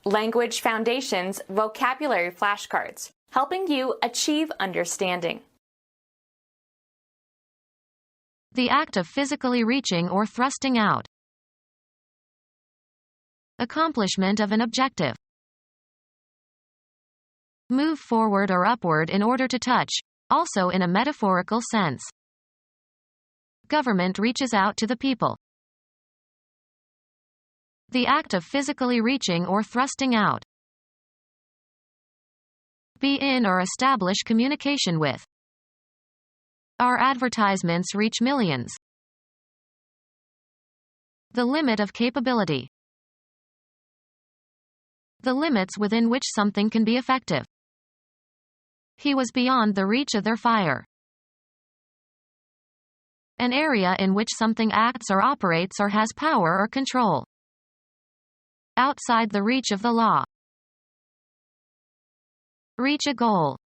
Language Foundations Vocabulary Flashcards, helping you achieve understanding. The act of physically reaching or thrusting out. Accomplishment of an objective. Move forward or upward in order to touch, also in a metaphorical sense. Government reaches out to the people. The act of physically reaching or thrusting out. Be in or establish communication with. Our advertisements reach millions. The limit of capability. The limits within which something can be effective. He was beyond the reach of their fire. An area in which something acts or operates or has power or control. Outside the reach of the law. Reach a goal.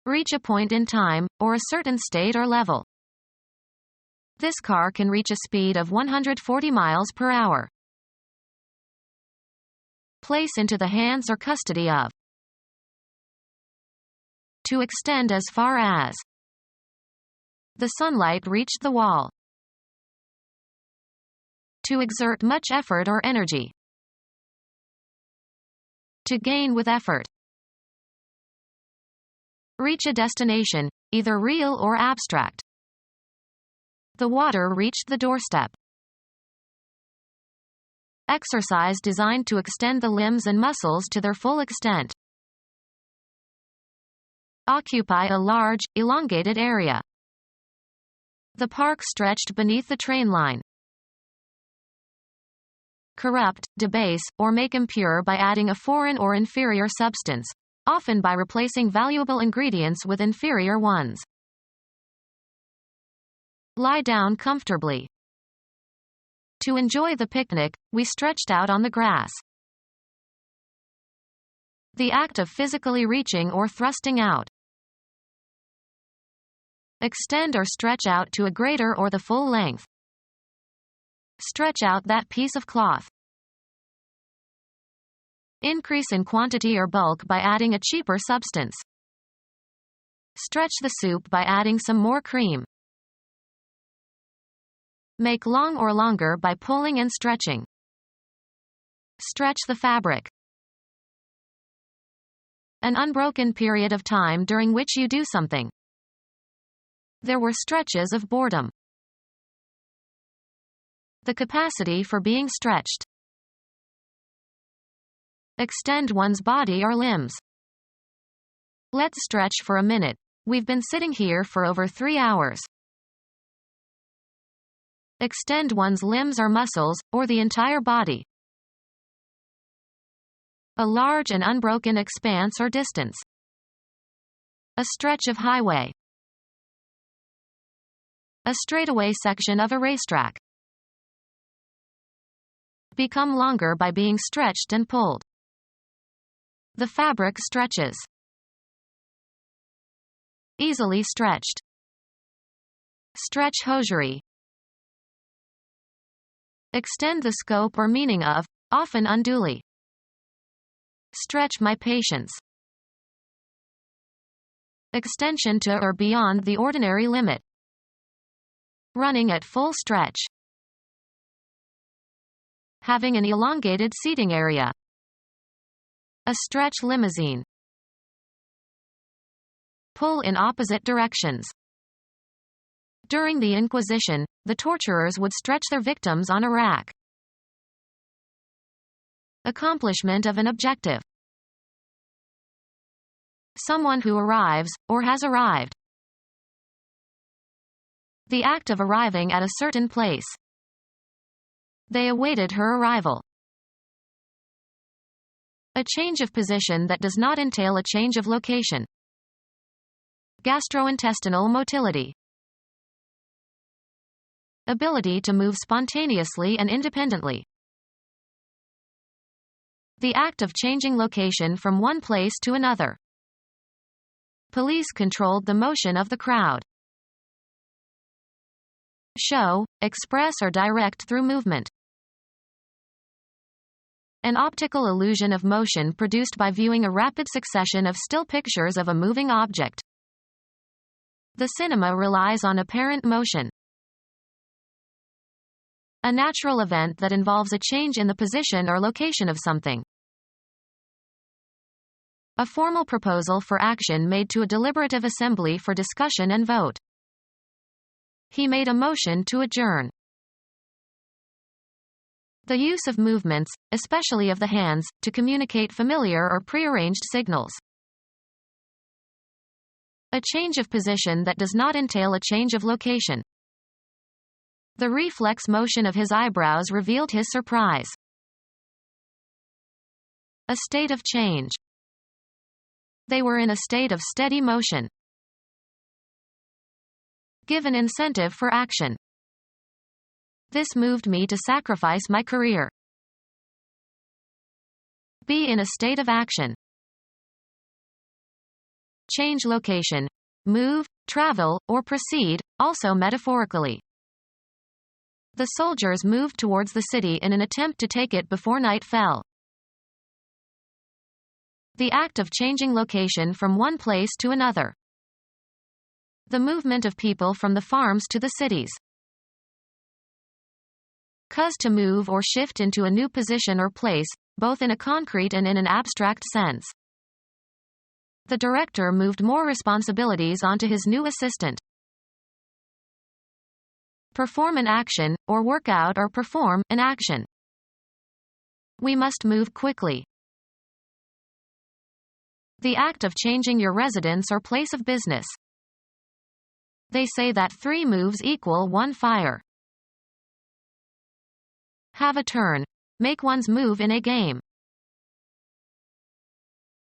Reach a point in time, or a certain state or level. This car can reach a speed of 140 miles per hour. Place into the hands or custody of. To extend as far as. The sunlight reached the wall. To exert much effort or energy. To gain with effort. Reach a destination, either real or abstract. The water reached the doorstep. Exercise designed to extend the limbs and muscles to their full extent. Occupy a large, elongated area. The park stretched beneath the train line. Corrupt, debase, or make impure by adding a foreign or inferior substance, often by replacing valuable ingredients with inferior ones. Lie down comfortably. To enjoy the picnic, we stretched out on the grass. The act of physically reaching or thrusting out. Extend or stretch out to a greater or the full length. Stretch out that piece of cloth. Increase in quantity or bulk by adding a cheaper substance. Stretch the soup by adding some more cream. Make long or longer by pulling and stretching. Stretch the fabric. An unbroken period of time during which you do something. There were stretches of boredom. The capacity for being stretched. Extend one's body or limbs. Let's stretch for a minute. We've been sitting here for over 3 hours. Extend one's limbs or muscles, or the entire body. A large and unbroken expanse or distance. A stretch of highway. A straightaway section of a racetrack. Become longer by being stretched and pulled. The fabric stretches. Easily stretched. Stretch hosiery. Extend the scope or meaning of, often unduly. Stretch my patience. Extension to or beyond the ordinary limit. Running at full stretch. Having an elongated seating area. A stretch limousine. Pull in opposite directions. During the Inquisition, the torturers would stretch their victims on a rack. Accomplishment of an objective. Someone who arrives, or has arrived. The act of arriving at a certain place. They awaited her arrival. A change of position that does not entail a change of location. Gastrointestinal motility. Ability to move spontaneously and independently. The act of changing location from one place to another. Police controlled the motion of the crowd. Show, express or direct through movement. An optical illusion of motion produced by viewing a rapid succession of still pictures of a moving object. The cinema relies on apparent motion. A natural event that involves a change in the position or location of something. A formal proposal for action made to a deliberative assembly for discussion and vote. He made a motion to adjourn. The use of movements, especially of the hands, to communicate familiar or prearranged signals. A change of position that does not entail a change of location. The reflex motion of his eyebrows revealed his surprise. A state of change. They were in a state of steady motion. Give an incentive for action. This moved me to sacrifice my career. Be in a state of action. Change location. Move, travel, or proceed, also metaphorically. The soldiers moved towards the city in an attempt to take it before night fell. The act of changing location from one place to another. The movement of people from the farms to the cities. Cause to move or shift into a new position or place, both in a concrete and in an abstract sense. The director moved more responsibilities onto his new assistant. Perform an action, or work out or perform an action. We must move quickly. The act of changing your residence or place of business. They say that 3 moves equal 1 fire. Have a turn. Make one's move in a game.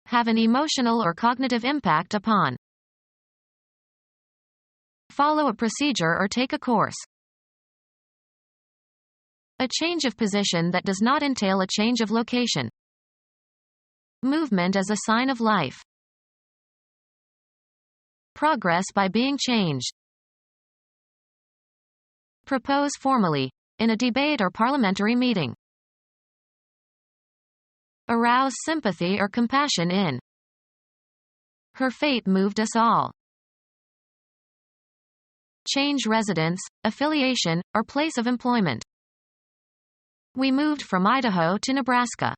Have an emotional or cognitive impact upon. Follow a procedure or take a course. A change of position that does not entail a change of location. Movement as a sign of life. Progress by being changed. Propose formally. In a debate or parliamentary meeting. Arouse sympathy or compassion in. Her fate moved us all. Change residence, affiliation, or place of employment. We moved from Idaho to Nebraska.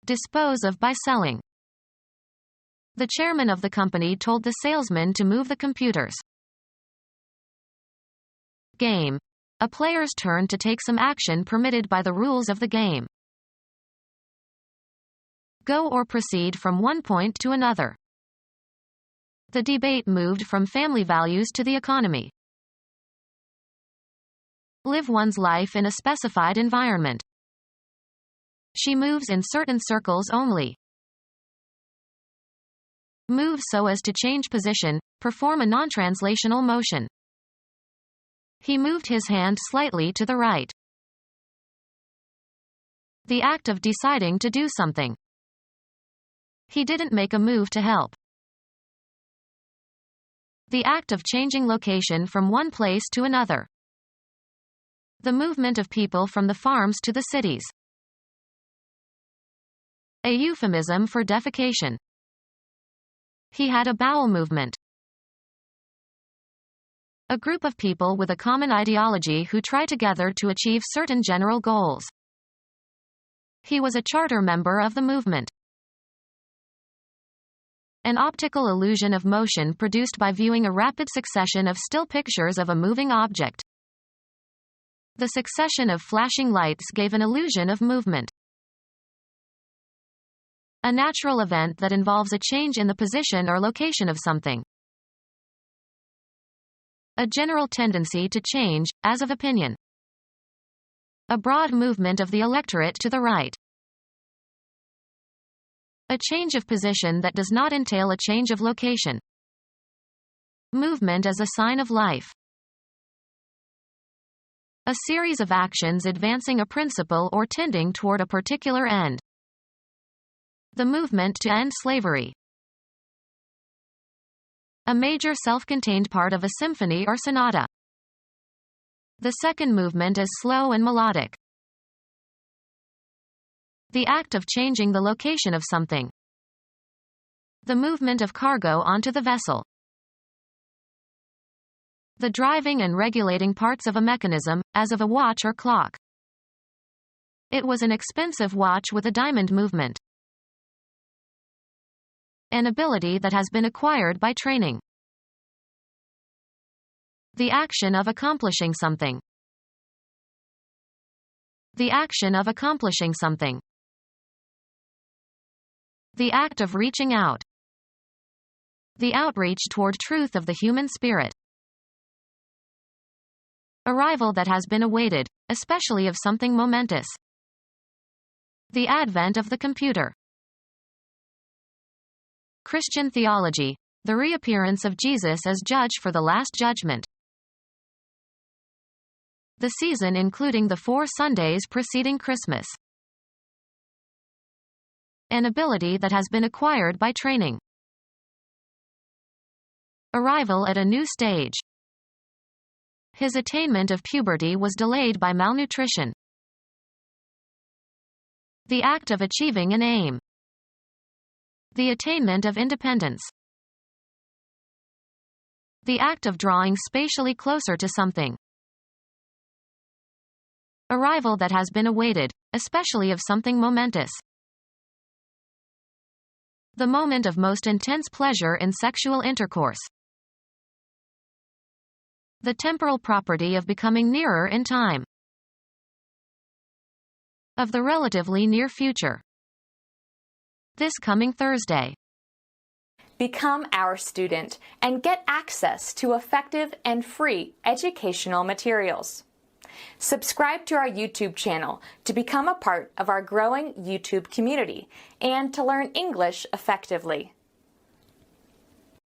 Dispose of by selling. The chairman of the company told the salesman to move the computers. Game. A player's turn to take some action permitted by the rules of the game. Go or proceed from one point to another. The debate moved from family values to the economy. Live one's life in a specified environment. She moves in certain circles only. Move so as to change position, perform a non-translational motion. He moved his hand slightly to the right. The act of deciding to do something. He didn't make a move to help. The act of changing location from one place to another. The movement of people from the farms to the cities. A euphemism for defecation. He had a bowel movement. A group of people with a common ideology who try together to achieve certain general goals. He was a charter member of the movement. An optical illusion of motion produced by viewing a rapid succession of still pictures of a moving object. The succession of flashing lights gave an illusion of movement. A natural event that involves a change in the position or location of something. A general tendency to change, as of opinion. A broad movement of the electorate to the right. A change of position that does not entail a change of location. Movement as a sign of life. A series of actions advancing a principle or tending toward a particular end. The movement to end slavery. A major self-contained part of a symphony or sonata. The second movement is slow and melodic. The act of changing the location of something. The movement of cargo onto the vessel. The driving and regulating parts of a mechanism, as of a watch or clock. It was an expensive watch with a diamond movement. An ability that has been acquired by training. The action of accomplishing something. The action of accomplishing something. The act of reaching out. The outreach toward truth of the human spirit. Arrival that has been awaited, especially of something momentous. The advent of the computer. Christian theology. The reappearance of Jesus as judge for the Last Judgment. The season including the 4 Sundays preceding Christmas. An ability that has been acquired by training. Arrival at a new stage. His attainment of puberty was delayed by malnutrition. The act of achieving an aim. The attainment of independence. The act of drawing spatially closer to something. Arrival that has been awaited, especially of something momentous. The moment of most intense pleasure in sexual intercourse. The temporal property of becoming nearer in time. Of the relatively near future. This coming Thursday. Become our student and get access to effective and free educational materials. Subscribe to our YouTube channel to become a part of our growing YouTube community and to learn English effectively.